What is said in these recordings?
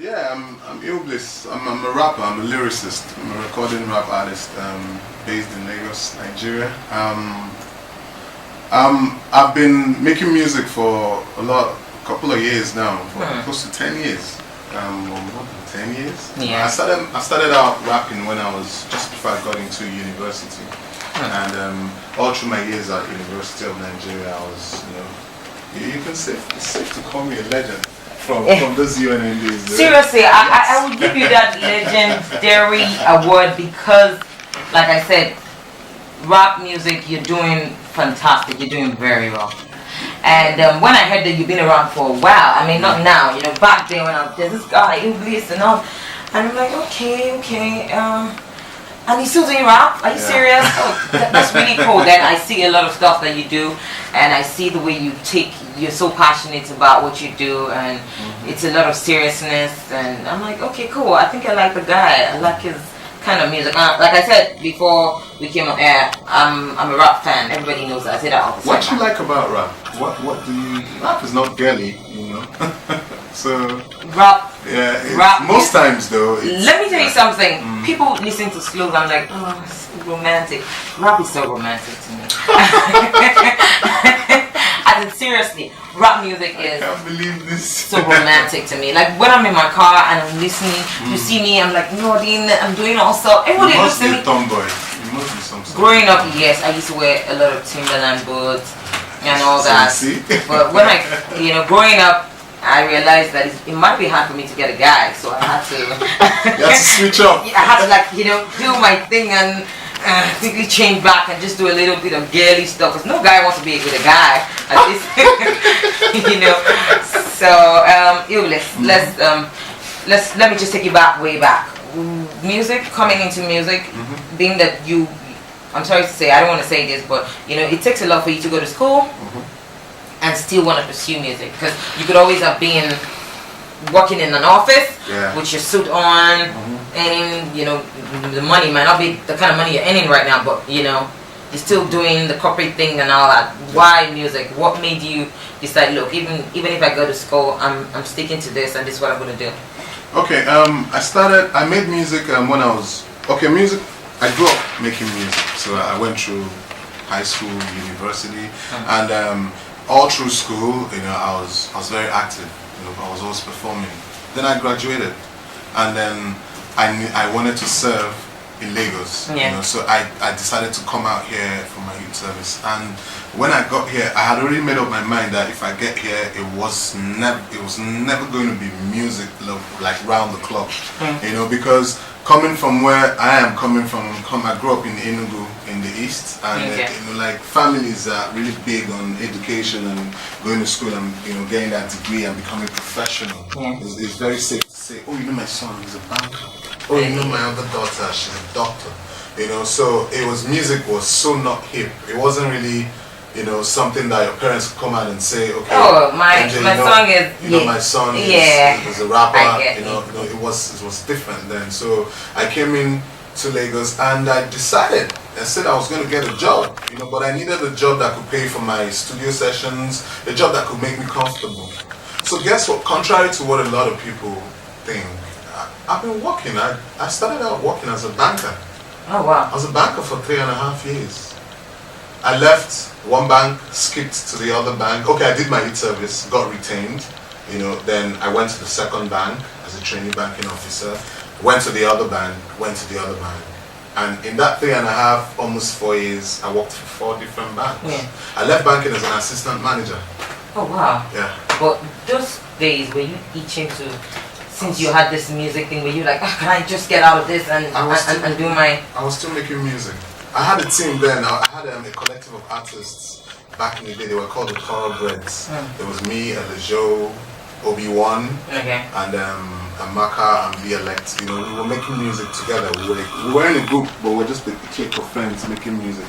Yeah, I'm ILLBLISS. I'm a rapper. I'm a lyricist. I'm a recording rap artist based in Lagos, Nigeria. I've been making music for a couple of years now, for close to 10 years. More than 10 years. Yeah. I started out rapping when I was just before I got into university, and all through my years at University of Nigeria, I was, you can say it's safe to call me a legend from those UNNDs. Seriously, I would give you that legendary award because, like I said, rap music, you're doing fantastic. You're doing very well. And when I heard that you've been around for a while, I mean, not now, back then when there's this guy, ILLBLISS and all, and I'm like, okay, and you're still doing rap? Are you serious? Oh, that's really cool. Then I see a lot of stuff that you do, and I see the way you're so passionate about what you do, and it's a lot of seriousness, and I'm like, okay, cool. I think I like the guy. I like his kind of music. Like I said before we came on air, I'm a rap fan. Everybody knows that. I say that all the time. What you like about rap? What do you... Rap is not girly, So... Rap. Yeah, rap most times though. Let me tell you something. People listen to slow. I'm like, oh, it's romantic. Rap is so romantic to me. I mean, seriously, rap music is I can't believe this. So romantic to me. Like when I'm in my car and I'm listening, you see me, I'm like nodding, I'm doing all stuff. Everybody looks at me. Tomboy. You must be some sort. Growing up, yes, I used to wear a lot of Timberland boots and all that. But when growing up, I realized that it might be hard for me to get a guy, so I had to. You had to switch up. I had to do my thing and quickly change back and just do a little bit of girly stuff. Cause no guy wants to be with a guy, at least, So ILLBLISS, let me just take you back, way back. Music, coming into music, being that I'm sorry to say, I don't want to say this, but it takes a lot for you to go to school. And still want to pursue music, because you could always have been working in an office with your suit on, and the money might not be the kind of money you're earning right now, but you're still doing the corporate thing and all that. Why music? What made you decide, look, even if I go to school, I'm sticking to this, and this is what I'm going to do? Okay, I made music when I was music. I grew up making music, so I went through high school, university, and all through school, I was very active. I was always performing. Then I graduated, and then I wanted to serve in Lagos. So I decided to come out here for my youth service. And when I got here, I had already made up my mind that if I get here, it was never going to be music like round the clock. Because coming from where I am coming from, I grew up in Enugu in the east, and like families are really big on education and going to school and getting that degree and becoming professional. It's very safe to say, oh, my son is a banker. Oh, my other daughter, she's a doctor. So music was so not hip. It wasn't really something that your parents could come out and say, okay, oh, my song is, my son is a rapper. It was different then. So I came in to Lagos and I said I was going to get a job, but I needed a job that could pay for my studio sessions, a job that could make me comfortable. So guess what? Contrary to what a lot of people think, I've been working. I started out working as a banker. Oh wow! I was a banker for 3.5 years. I left one bank, skipped to the other bank. Okay, I did my youth service, got retained. Then I went to the second bank as a trainee banking officer. Went to the other bank, and in that 3.5, almost 4 years, I worked for 4 different banks. I left banking as an assistant manager. Oh wow! Yeah. But those days, were you itching to? Since you had this music thing, were you like, can I just get out of this and do my... I was still making music. I had a team then. I had a collective of artists back in the day. They were called the Thoroughbreds. There was me, Alejo, Obi-Wan, and Amaka and B-Elect. We were making music together. We were in a group, but we were just a clique of friends making music.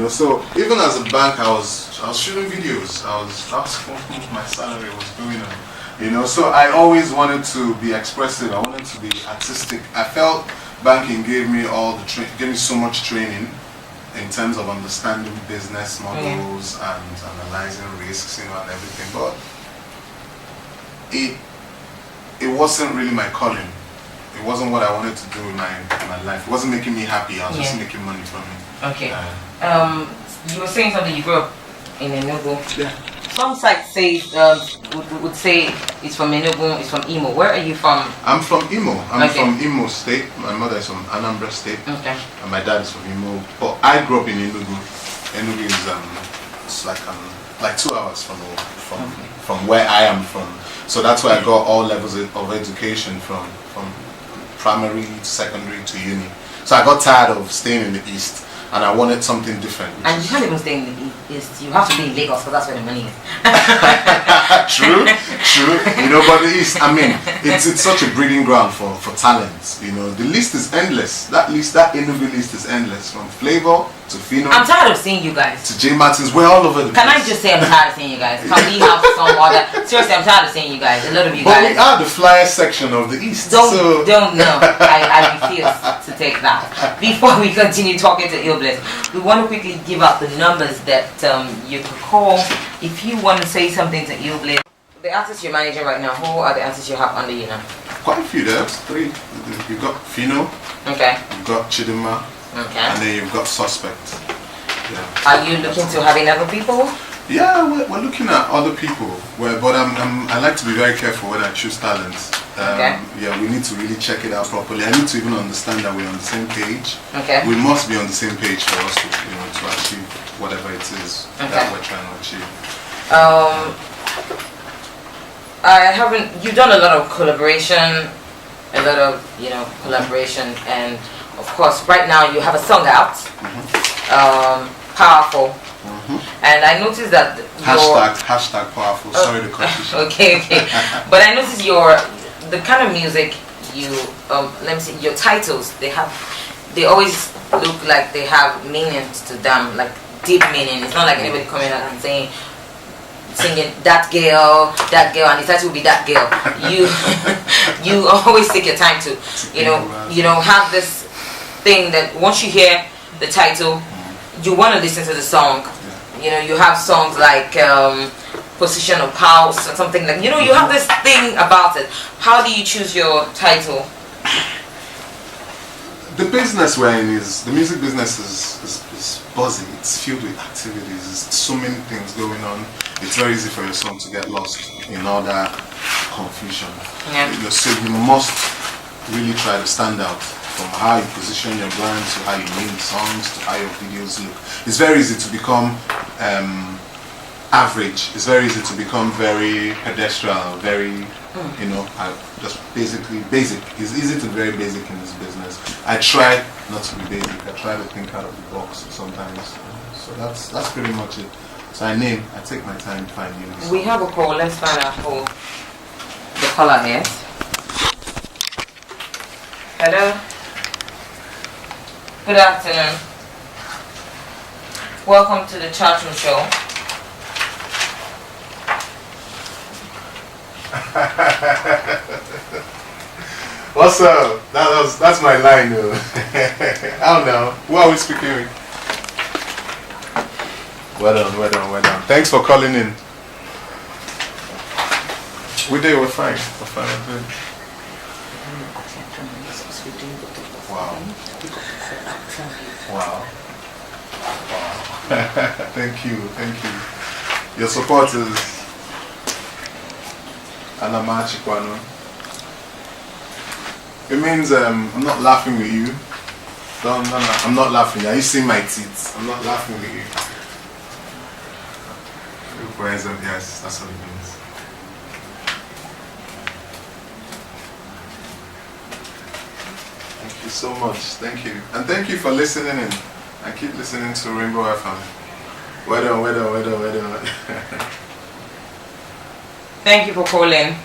So even as a bank, I was shooting videos. That's what my salary was going on. So I always wanted to be expressive. I wanted to be artistic. I felt banking gave me gave me so much training in terms of understanding business models and analyzing risks, and everything. But it wasn't really my calling. It wasn't what I wanted to do in my life. It wasn't making me happy. I was just making money from it. Okay. You were saying something. You grew up in Enugu. Yeah. Some sites say would say it's from Enugu. It's from Imo. Where are you from? I'm from Imo. I'm from Imo State. My mother is from Anambra State. Okay. And my dad is from Imo. But I grew up in Enugu. Enugu is it's like 2 hours from where I am from. So that's where I got all levels of education from primary, secondary to uni. So I got tired of staying in the East and I wanted something different. And you can't even stay in the East. You have to be in Lagos because that's where the money is. True. You know, but the East, I mean, it's such a breeding ground for talents. You know, the list is endless. That Enugu list is endless. From Flavor to Fino. I'm tired of seeing you guys. To J Martins, we're all over the place. Can I just say I'm tired of seeing you guys? Can we have some other? Seriously, I'm tired of seeing you guys. A lot of you but guys. we are the flyer section of the East. Don't know. I refuse to take that. Before we continue talking to Illbliss, we want to quickly give out the numbers that you can call if you want to say something to Illbliss. The artists you're managing right now, who are the artists you have under you now? Quite a few. There's 3. You've got Fino. Okay. You've got Chidima. Okay. And then you've got Suspect. Yeah. Are you looking to having other people? Yeah, we're looking at other people. But I like to be very careful when I choose talents. Okay. Yeah, we need to really check it out properly. I need to even understand that we're on the same page. Okay. We must be on the same page for us to, to achieve whatever it is that we're trying to achieve. You've done a lot of collaboration, and of course right now you have a song out, Powerful. And I noticed that hashtag powerful. Sorry to cut you short. Okay. But I noticed the kind of music you let me see, your titles, they always look like they have meanings to them, like deep meaning. It's not like anybody coming out and singing that girl, and the title will be that girl. You always take your time to have this thing that once you hear the title, you want to listen to the song. You have songs like Position of Power, something like, you have this thing about it. How do you choose your title? The business we're in the music business is busy. It's filled with activities. There's so many things going on. It's very easy for your song to get lost in all that confusion. Yeah. So you must really try to stand out. From how you position your brand to how you name songs to how your videos look. It's very easy to become average. It's very easy to become very pedestrian, very, just basically basic. It's easy to be very basic in this business. I try not to be basic. I try to think out of the box sometimes. So that's pretty much it. So I take my time to find new. We have a call. Let's find out who the caller is. Hello. Good afternoon. Welcome to the chat room show. What's up? That's my line though. I don't know. Who are we speaking with? Well done. Thanks for calling in. We're fine. We're good. Wow. Thank you. Your support is Anamachikwano. It means I'm not laughing with you. No, I'm not laughing. Are you seeing my teeth? I'm not laughing with you. Yes, that's what it means. Thank you so much. Thank you. And thank you for listening in. I keep listening to Rainbow FM. Well done. Thank you for calling.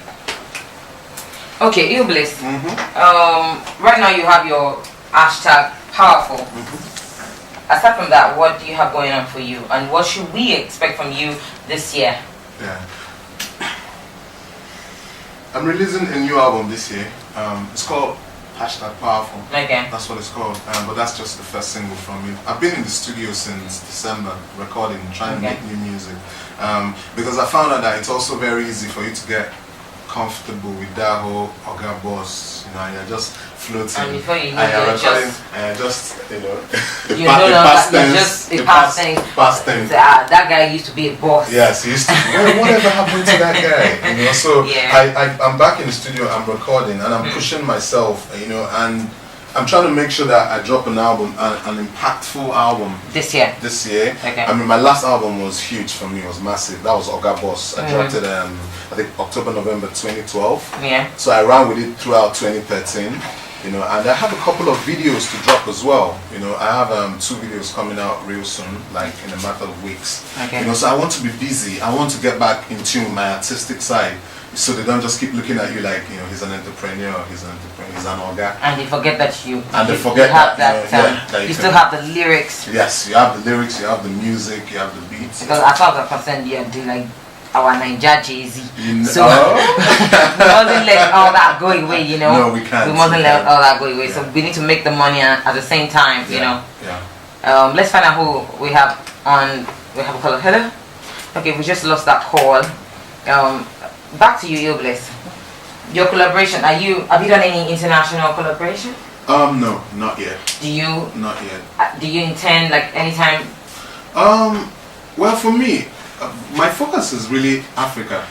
Okay, Illbliss. Right now you have your hashtag Powerful. Aside from that, what do you have going on for you? And what should we expect from you this year? Yeah. I'm releasing a new album this year. It's called Hashtag Powerful. Okay. That's what it's called. But that's just the first single from it. I've been in the studio since December recording, trying to make new music. Because I found out that it's also very easy for you to get comfortable with that whole Oga boss, you know, and you're just floating. And before you know and you're you're recording, and you're just, you know, you know you're just a past tense. Past tense. That guy used to be a boss. Yes, he used to. Whatever happened to that guy? You know, so yeah. I'm back in the studio. I'm recording, and I'm pushing myself. You know, and I'm trying to make sure that I drop an album, an impactful album this year. This year. Okay. I mean, my last album was huge for me. It was massive. That was Oga Boss. I dropped it. I think October, November 2012. Yeah. So I ran with it throughout 2013. You know, and I have a couple of videos to drop as well. You know, I have 2 videos coming out real soon, like in a matter of weeks. Okay. You know, so I want to be busy. I want to get back in tune with my artistic side, so they don't just keep looking at you like, you know, he's an entrepreneur, he's an Oga. And they forget that you have you still have the lyrics. Yes, you have the lyrics, you have the music, you have the beats. Because as far as I'm concerned, you're doing like our Niger Jay-Z. So Oh. we mustn't let all that go away, you know. No, we can't. We mustn't let all that go away. Yeah. So we need to make the money at the same time, you know. Yeah. Let's find out who we have on. We have a caller. Hello. Okay, we just lost that call. Back to you, ILLBLISS. Your collaboration. Have you done any international collaboration? No, not yet. Do you? Not yet. Do you intend like anytime? Well, for me, my focus is really Africa.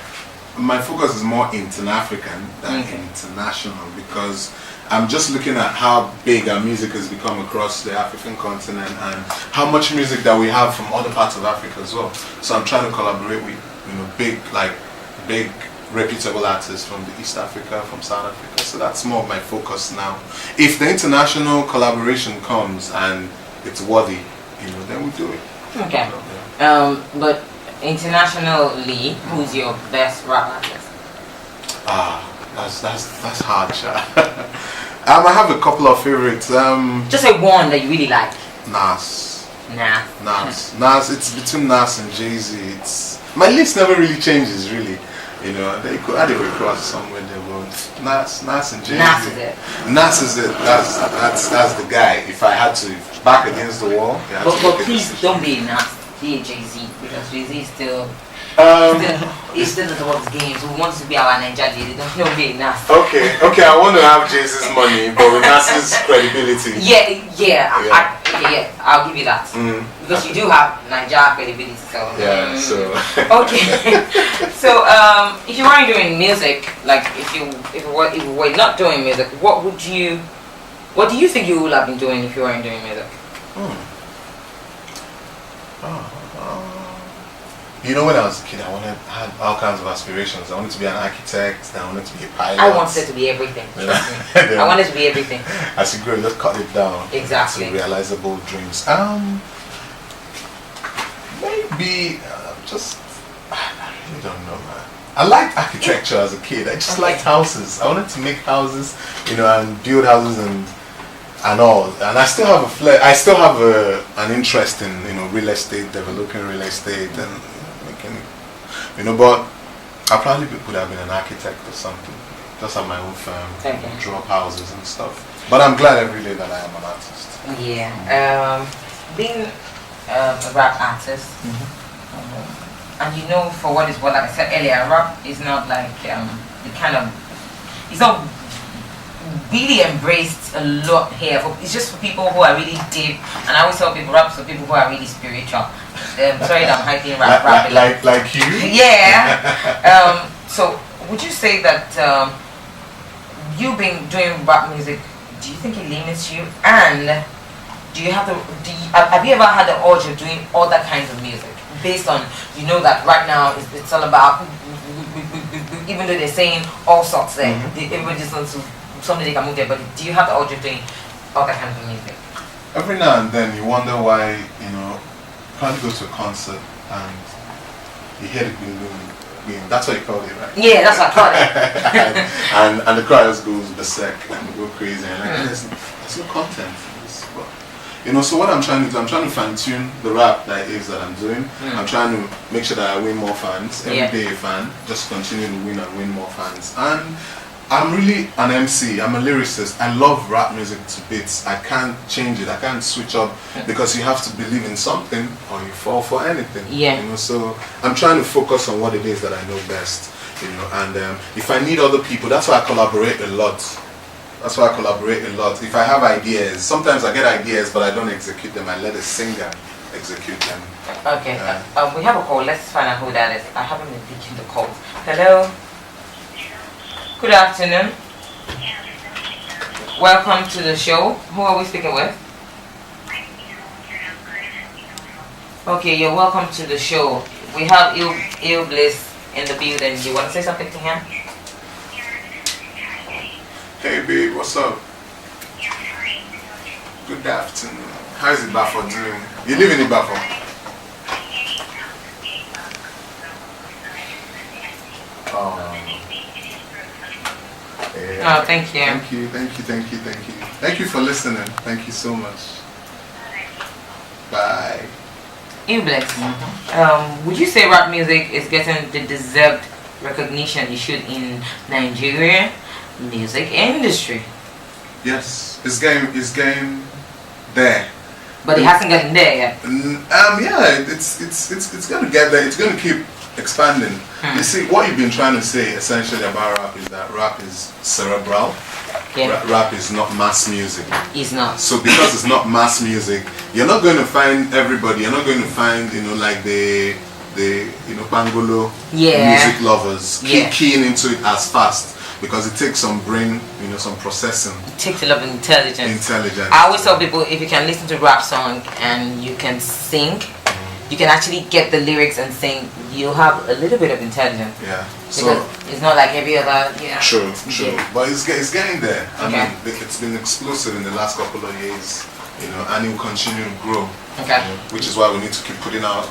My focus is more African than international, because I'm just looking at how big our music has become across the African continent and how much music that we have from other parts of Africa as well. So I'm trying to collaborate with, you know, big reputable artists from the East Africa, from South Africa. So that's more of my focus now. If the international collaboration comes and it's worthy, you know, then we do it. Okay. But internationally, who's your best rap artist? That's hard, Cha. I have a couple of favorites. Just say one that you really like. Nas. Nas. It's between Nas and Jay-Z. My list never really changes, really. You know, they could add it across somewhere they won't. Nas and Jay-Z. Nas is it. Nas is it. That's the guy. If I had to back against the wall. But please don't be Nas. Be a Jay-Z, because Jay-Z is still. He's still in the world's game, so we want to be our Niger lady. Don't be Nas. Okay, I want to have Jay-Z's money, but with Nas's credibility. Yeah. I'll give you that. Because you do have Niger credibility, so. Yeah, so. Okay. So, if you weren't doing music, like if you were not doing music, what do you think you would have been doing if you weren't doing music? You know, when I was a kid, I had all kinds of aspirations. I wanted to be an architect. I wanted to be a pilot. I wanted to be everything. I wanted to be everything. As you grow, you just cut it down. Exactly. To realizable dreams. Maybe I really don't know, man. I liked architecture as a kid. I just liked houses. I wanted to make houses, you know, and build houses and all. And I still have I still have an interest in, you know, real estate, developing real estate and making, you know, but I probably would have been an architect or something. Just have my own firm, draw up houses and stuff. But I'm glad every day that I am an artist. Yeah. Being a rap artist, and you know, for what is what, like I said earlier, rap is not like it's not really embraced a lot here. It's just for people who are really deep, and I always tell people rap is for people who are really spiritual. Sorry that I'm hyping rap. Like you? Yeah. So would you say that you've been doing rap music, do you think it limits you? And do you have have you ever had the urge of doing other kinds of music based on, you know, that right now it's all about, even though they're saying all sorts there, everybody just wants to something they can move their body. Do you have the urge of doing other kinds of music? Every now and then you wonder why, you know, probably go to a concert and you hear the boom. That's what you call it, right? Yeah, that's what I call it. and the crowd just goes berserk and go crazy and like there's no content in this. But, you know, so what I'm trying to do, I'm trying to fine tune the rap that I'm doing. I'm trying to make sure that I win more fans. Every day a fan, just continue to win and win more fans. And I'm really an MC. I'm a lyricist. I love rap music to bits. I can't change it. I can't switch up because you have to believe in something or you fall for anything. Yeah. You know, so I'm trying to focus on what it is that I know best. You know, and if I need other people, that's why I collaborate a lot. That's why I collaborate a lot. If I have ideas, sometimes I get ideas, but I don't execute them. I let a singer execute them. Okay. We have a call. Let's find out who that is. I haven't been picking the calls. Hello. Good afternoon. Welcome to the show. Who are we speaking with? Okay, you're welcome to the show. We have ILLBLISS in the building. Do you want to say something to him? Hey babe, what's up? Good afternoon. How is Ibadan doing? You live in Ibadan? Oh. Yeah. Oh, thank you. Thank you for listening. Thank you so much. Bye. ILLBLISS, would you say rap music is getting the deserved recognition it should in Nigeria music industry? Yes, it's getting there. But it hasn't gotten there yet. Yeah, it's gonna get there. It's gonna keep expanding. You see, what you've been trying to say essentially about rap is that rap is cerebral. Yeah. Rap is not mass music. It's not. So because it's not mass music, you're not going to find everybody. You're not going to find, you know, like the Bangolo music lovers keying into it as fast because it takes some brain, you know, some processing. It takes a lot of intelligence. I always tell people if you can listen to a rap song and you can sing, you can actually get the lyrics and sing. You have a little bit of intelligence. Yeah. So it's not like every other. Yeah. True. But it's getting there. I Okay. mean, it's been explosive in the last couple of years, you know, and it will continue to grow. Okay. You know, which is why we need to keep putting out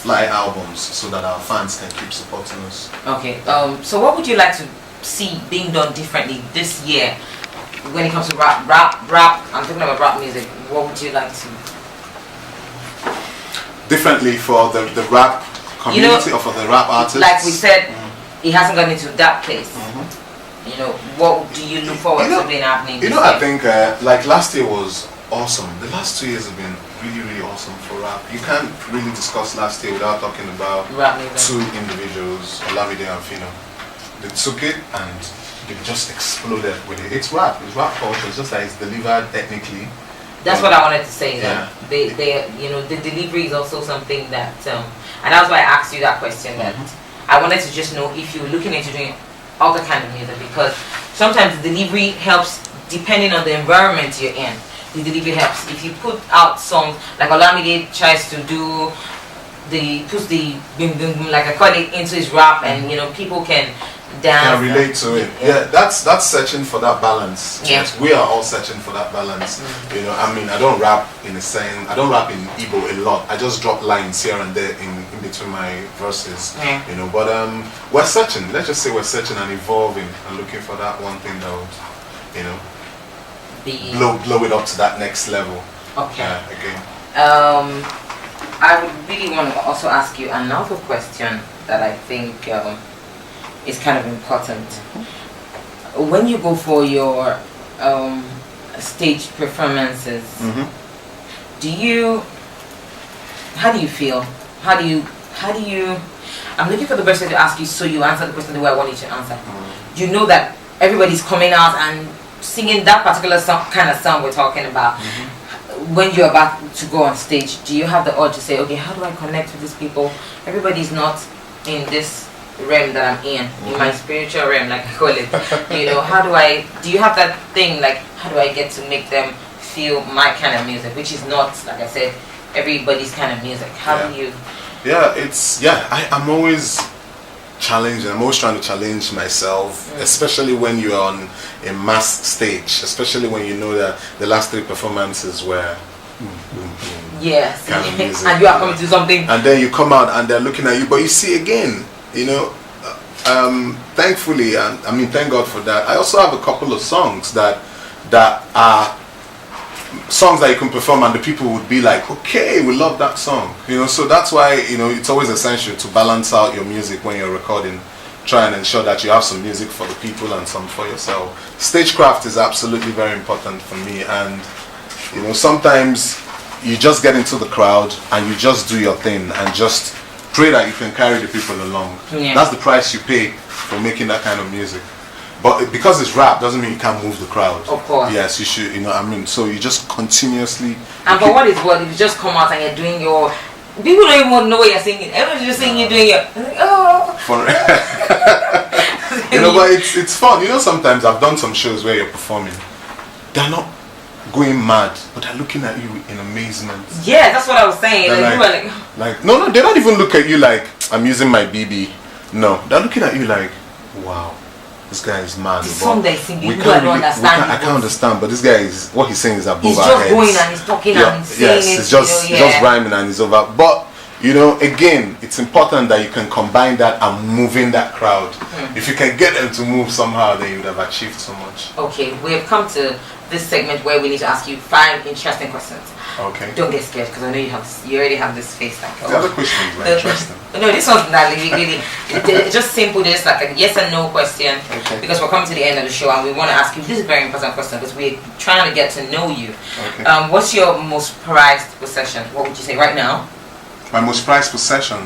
fly albums so that our fans can keep supporting us. Okay. So what would you like to see being done differently this year when it comes to rap? I'm talking about rap music. What would you like to? Differently for the rap community, or for the rap artists? Like we said, it hasn't gone into that place. You know, what do you look forward to being happening? You know, I think like last year was awesome. The last 2 years have been really awesome for rap. You can't really discuss last year without talking about two individuals, Olamide and Fino. They took it and they just exploded with it. It's rap culture. It's just like it's delivered ethnically. That's what I wanted to say. Yeah. They, you know, the delivery is also something that, and that's why I asked you that question. That I wanted to just know if you're looking into doing other kind of music, because sometimes the delivery helps depending on the environment you're in. The delivery helps. If you put out songs like Olamide tries to do, puts the boom boom boom, like I call it, into his rap, and you know people can dance. Can relate to it. Yeah, that's searching for that balance. Yeah. Yes, we are all searching for that balance. You know, I mean, I don't rap in a sense. I don't rap in Igbo a lot. I just drop lines here and there in between my verses. Yeah. You know, but we're searching. Let's just say we're searching and evolving and looking for that one thing that would, you know, blow it up to that next level. Okay. Again. I would really want to also ask you another question that I think is kind of important. When you go for your stage performances, how do you feel? How do you? I'm looking for the best way to ask you, so you answer the question the way I want you to answer. You know that everybody's coming out and singing that particular kind of song we're talking about. When you're about to go on stage, do you have the urge to say, okay, how do I connect with these people? Everybody's not in this realm that I'm in my spiritual realm, like I call it. You know, do you have that thing, like, how do I get to make them feel my kind of music, which is not, like I said, everybody's kind of music? How do you? I'm always challenging. I'm always trying to challenge myself, especially when you're on a mass stage, especially when you know that the last 3 performances were yes, kind of music, and you are coming to something, and then you come out and they're looking at you. But you see, again, you know, thankfully, and I mean, thank God for that. I also have a couple of songs that are songs that you can perform and the people would be like, okay, we love that song, you know. So that's why, you know, it's always essential to balance out your music when you're recording try and ensure that you have some music for the people and some for yourself. Stagecraft is absolutely very important for me, and you know, sometimes you just get into the crowd and you just do your thing and just pray that you can carry the people along. Yeah. That's the price you pay for making that kind of music. But because it's rap doesn't mean you can't move the crowd. Of course. Yes, you should, you know what I mean? So you just continuously... And for what is what, if you just come out and you're doing your... People don't even want to know what you're singing. Everyone's just saying you're doing your... Oh. You know, but it's fun. You know, sometimes I've done some shows where you're performing. They're not going mad, but they're looking at you in amazement. Yeah, that's what I was saying. Like, no, they don't even look at you like, I'm using my BB. No, they're looking at you like, wow, this guy is mad. The song they sing, I can't understand, but this guy is, what he's saying is above our heads. He's just going and he's talking and he's saying yes, it's just rhyming and it's over. But you know, again, it's important that you can combine that and moving that crowd. If you can get them to move somehow, then you would have achieved so much. Okay, we have come to this segment where we need to ask you 5 interesting questions. Okay. Don't get scared because I know you already have this face like. The other questions were interesting. No, this one's not really. It's just simple. Just like a yes and no question. Okay. Because we're coming to the end of the show and we want to ask you this is a very important question because we're trying to get to know you. Okay. What's your most prized possession? What would you say right now? My most prized possession.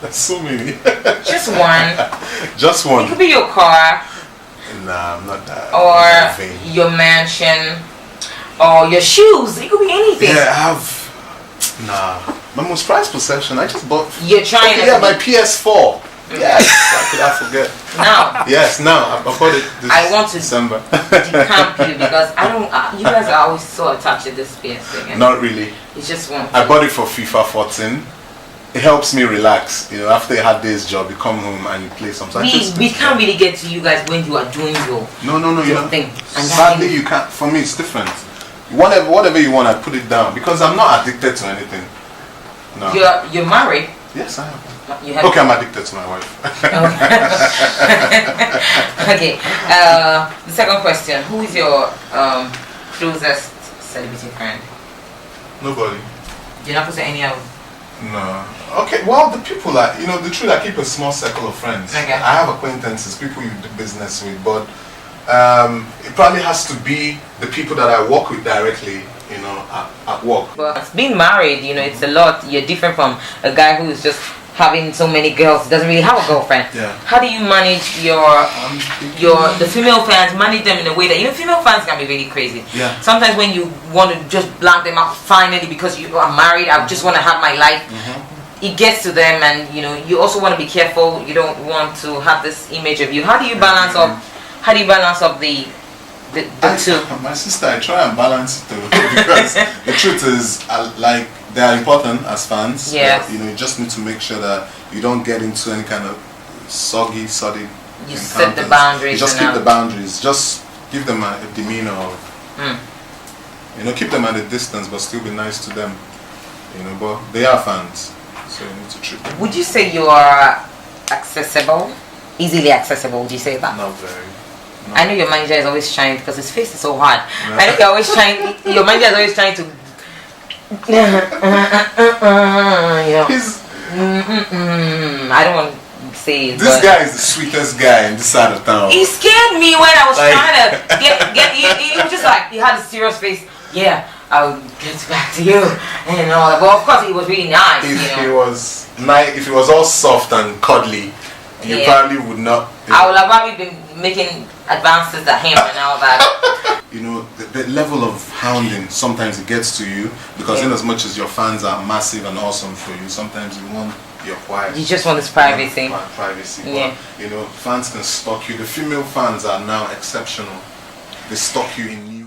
There's so many. Just one. Just one. It could be your car. Nah, I'm not that. Or your mansion. Or your shoes. It could be anything. Yeah, I have. Nah. My most prized possession, I just bought. You're trying to. Yeah, my PS4. Yes, how could I forget? Now. Yes, now. I bought it this I want to December. decamp you because I don't. You guys are always so attached to this PS thing. Not really. It's just one. I bought it for FIFA 14. It helps me relax. You know, after a hard day's job, you come home and you play something. We can't really get to you guys when you are doing your No, you know. thing. Sadly, you can't. For me, it's different. Whatever you want, I put it down because I'm not addicted to anything. No. You're married. Yes, I am. You have okay, I'm addicted to my wife. Okay. The second question: who is your closest celebrity friend? Nobody. You're not supposed to say any of. No. Okay. Well, the people are, you know, the truth. I keep a small circle of friends. Okay. I have acquaintances, people you do business with, but it probably has to be the people that I work with directly. You know, at work. But being married, you know, it's a lot. You're different from a guy who is just having so many girls. He doesn't really have a girlfriend. Yeah. How do you manage the female fans? Manage them in a way that, you know, female fans can be really crazy. Yeah. Sometimes when you want to just blank them out finally because you are married, I just want to have my life. It gets to them, and you know, you also want to be careful. You don't want to have this image of you. How do you balance up? How do you balance up the two? My sister, I try and balance it too because the truth is, like, they are important as fans. Yes. But, you know, you just need to make sure that you don't get into any kind of soggy You encounters. set the boundaries. You just keep the boundaries. Just give them a demeanor of, you know, keep them at a distance, but still be nice to them. You know, but they are fans, so you need to treat them. Would you say you are accessible? Easily accessible? Would you say that? Not very. No. I know your manager is always trying because his face is so hard. No. I know you're always trying. Your manager is always trying to. You know. I don't want to say it. This guy is the sweetest guy in this side of town. He scared me when I was trying to get. He was just like, he had a serious face. Yeah, I'll get back to you and all that. But of course, he was really nice. If he was nice, if he was all soft and cuddly, you probably would not. I would have probably been making advances at him and all that. You know, the level of hounding, sometimes it gets to you because in as much as your fans are massive and awesome for you, sometimes you want your quiet. You just want this privacy. Privacy. Yeah. But, you know, fans can stalk you. The female fans are now exceptional. They stalk you in new